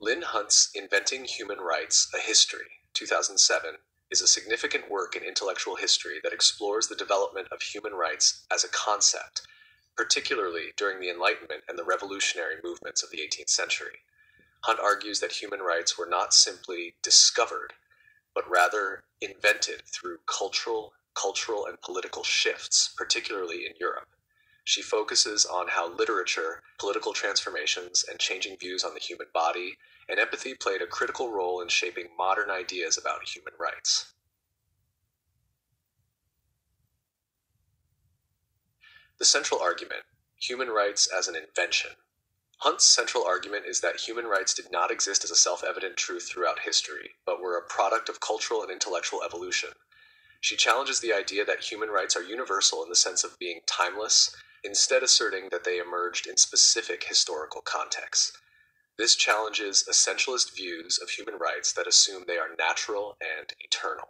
Lynn Hunt's Inventing Human Rights, A History, 2007, is a significant work in intellectual history that explores the development of human rights as a concept, particularly during the Enlightenment and the revolutionary movements of the 18th century. Hunt argues that human rights were not simply discovered, but rather invented through cultural and political shifts, particularly in Europe. She focuses on how literature, political transformations, and changing views on the human body and empathy played a critical role in shaping modern ideas about human rights. The central argument, human rights as an invention. Hunt's central argument is that human rights did not exist as a self-evident truth throughout history, but were a product of cultural and intellectual evolution. She challenges the idea that human rights are universal in the sense of being timeless, instead asserting that they emerged in specific historical contexts. This challenges essentialist views of human rights that assume they are natural and eternal.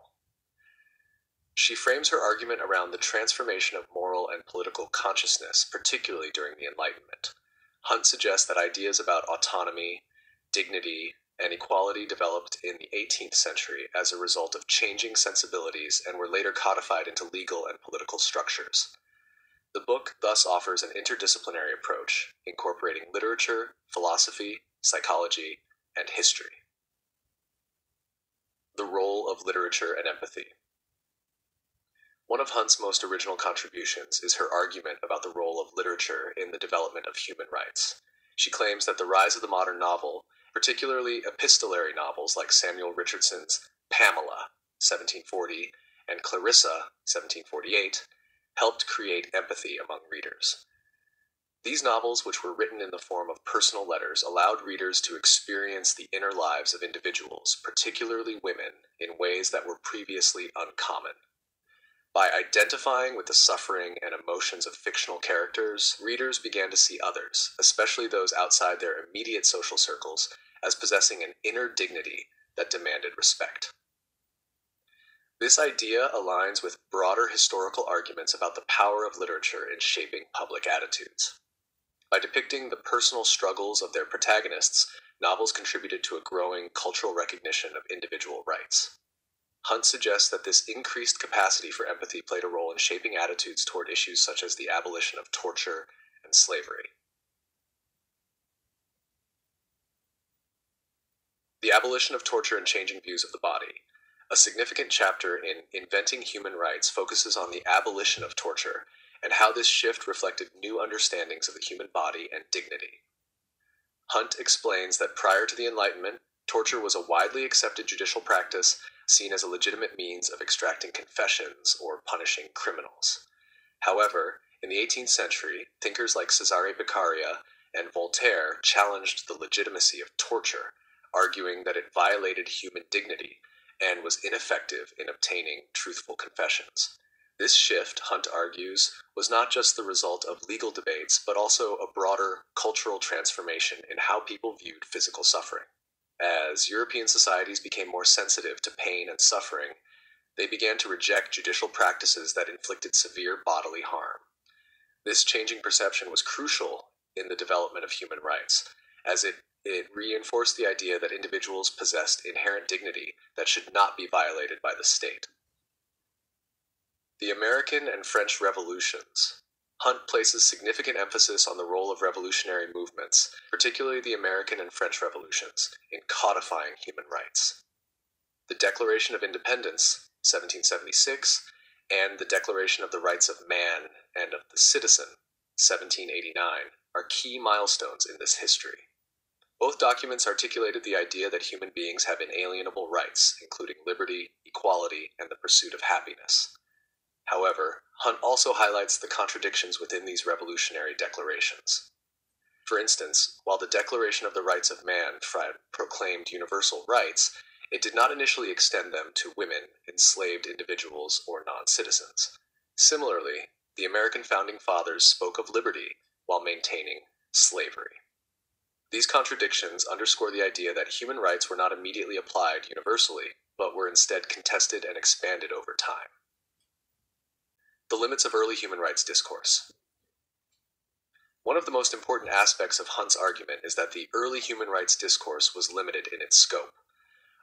She frames her argument around the transformation of moral and political consciousness, particularly during the Enlightenment. Hunt suggests that ideas about autonomy, dignity, and equality developed in the 18th century as a result of changing sensibilities and were later codified into legal and political structures. The book thus offers an interdisciplinary approach, incorporating literature, philosophy, psychology, and history. The role of literature and empathy. One of Hunt's most original contributions is her argument about the role of literature in the development of human rights. She claims that the rise of the modern novel, particularly epistolary novels like Samuel Richardson's Pamela, 1740, and Clarissa, 1748, helped create empathy among readers. These novels, which were written in the form of personal letters, allowed readers to experience the inner lives of individuals, particularly women, in ways that were previously uncommon. By identifying with the suffering and emotions of fictional characters, readers began to see others, especially those outside their immediate social circles, as possessing an inner dignity that demanded respect. This idea aligns with broader historical arguments about the power of literature in shaping public attitudes. By depicting the personal struggles of their protagonists, novels contributed to a growing cultural recognition of individual rights. Hunt suggests that this increased capacity for empathy played a role in shaping attitudes toward issues such as the abolition of torture and slavery. The abolition of torture and changing views of the body. A significant chapter in Inventing Human Rights focuses on the abolition of torture and how this shift reflected new understandings of the human body and dignity. Hunt explains that prior to the Enlightenment, torture was a widely accepted judicial practice seen as a legitimate means of extracting confessions or punishing criminals. However, in the 18th century, thinkers like Cesare Beccaria and Voltaire challenged the legitimacy of torture, arguing that it violated human dignity and was ineffective in obtaining truthful confessions. This shift, Hunt argues, was not just the result of legal debates, but also a broader cultural transformation in how people viewed physical suffering. As European societies became more sensitive to pain and suffering, they began to reject judicial practices that inflicted severe bodily harm. This changing perception was crucial in the development of human rights, as it reinforced the idea that individuals possessed inherent dignity that should not be violated by the state. The American and French Revolutions. Hunt places significant emphasis on the role of revolutionary movements, particularly the American and French Revolutions, in codifying human rights. The Declaration of Independence, 1776, and the Declaration of the Rights of Man and of the Citizen, 1789, are key milestones in this history. Both documents articulated the idea that human beings have inalienable rights, including liberty, equality, and the pursuit of happiness. However, Hunt also highlights the contradictions within these revolutionary declarations. For instance, while the Declaration of the Rights of Man proclaimed universal rights, it did not initially extend them to women, enslaved individuals, or non-citizens. Similarly, the American Founding Fathers spoke of liberty while maintaining slavery. These contradictions underscore the idea that human rights were not immediately applied universally, but were instead contested and expanded over time. The limits of early human rights discourse. One of the most important aspects of Hunt's argument is that the early human rights discourse was limited in its scope.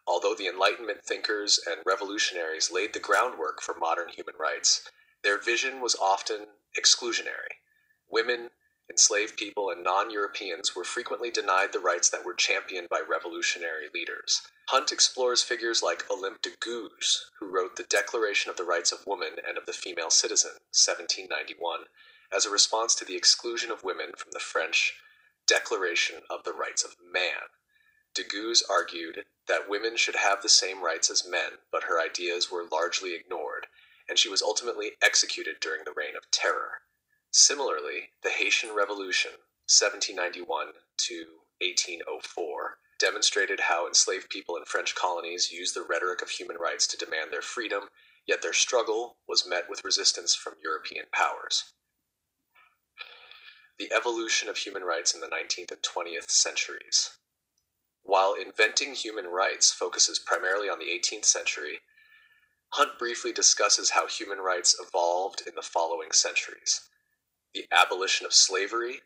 Although the Enlightenment thinkers and revolutionaries laid the groundwork for modern human rights, their vision was often exclusionary. Women, enslaved people, and non-Europeans were frequently denied the rights that were championed by revolutionary leaders. Hunt explores figures like Olympe de Gouges, who wrote the Declaration of the Rights of Woman and of the Female Citizen, 1791, as a response to the exclusion of women from the French Declaration of the Rights of Man. De Gouges argued that women should have the same rights as men, but her ideas were largely ignored, and she was ultimately executed during the Reign of Terror. Similarly, the Haitian Revolution, 1791 to 1804, demonstrated how enslaved people in French colonies used the rhetoric of human rights to demand their freedom, yet their struggle was met with resistance from European powers. The evolution of human rights in the 19th and 20th centuries. While Inventing Human Rights focuses primarily on the 18th century, Hunt briefly discusses how human rights evolved in the following centuries. The abolition of slavery,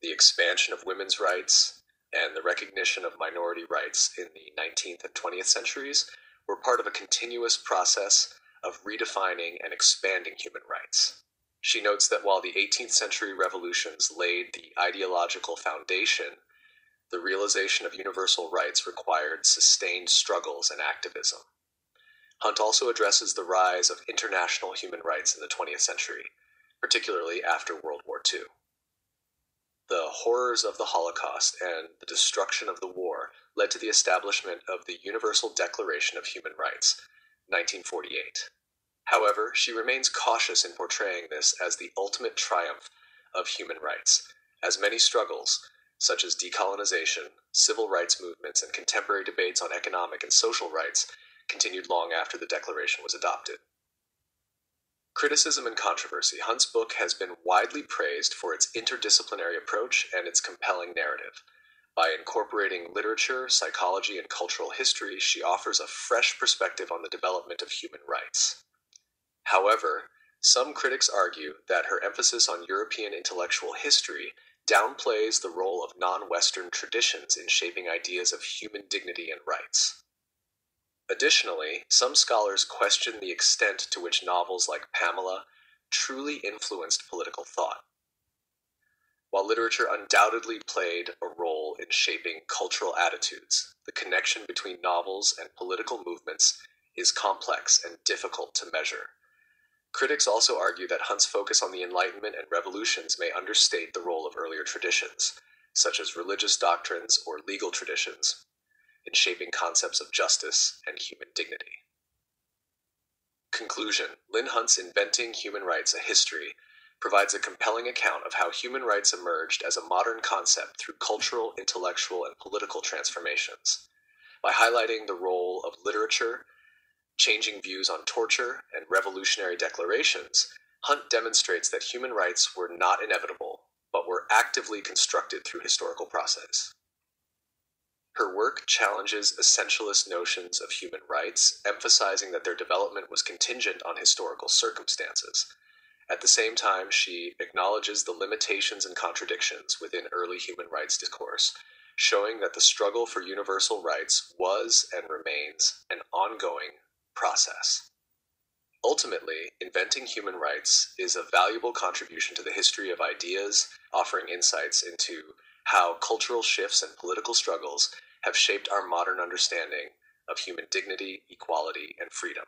the expansion of women's rights, and the recognition of minority rights in the 19th and 20th centuries were part of a continuous process of redefining and expanding human rights. She notes that while the 18th century revolutions laid the ideological foundation, the realization of universal rights required sustained struggles and activism. Hunt also addresses the rise of international human rights in the 20th century, particularly after World War II. The horrors of the Holocaust and the destruction of the war led to the establishment of the Universal Declaration of Human Rights, 1948. However, she remains cautious in portraying this as the ultimate triumph of human rights, as many struggles, such as decolonization, civil rights movements, and contemporary debates on economic and social rights, continued long after the Declaration was adopted. Criticism and controversy. Hunt's book has been widely praised for its interdisciplinary approach and its compelling narrative. By incorporating literature, psychology, and cultural history, she offers a fresh perspective on the development of human rights. However, some critics argue that her emphasis on European intellectual history downplays the role of non-Western traditions in shaping ideas of human dignity and rights. Additionally, some scholars question the extent to which novels like Pamela truly influenced political thought. While literature undoubtedly played a role in shaping cultural attitudes, the connection between novels and political movements is complex and difficult to measure. Critics also argue that Hunt's focus on the Enlightenment and revolutions may understate the role of earlier traditions, such as religious doctrines or legal traditions, in shaping concepts of justice and human dignity. Conclusion. Lynn Hunt's Inventing Human Rights, A History provides a compelling account of how human rights emerged as a modern concept through cultural, intellectual, and political transformations. By highlighting the role of literature, changing views on torture, and revolutionary declarations, Hunt demonstrates that human rights were not inevitable, but were actively constructed through historical process. Her work challenges essentialist notions of human rights, emphasizing that their development was contingent on historical circumstances. At the same time, she acknowledges the limitations and contradictions within early human rights discourse, showing that the struggle for universal rights was and remains an ongoing process. Ultimately, Inventing Human Rights is a valuable contribution to the history of ideas, offering insights into how cultural shifts and political struggles have shaped our modern understanding of human dignity, equality, and freedom.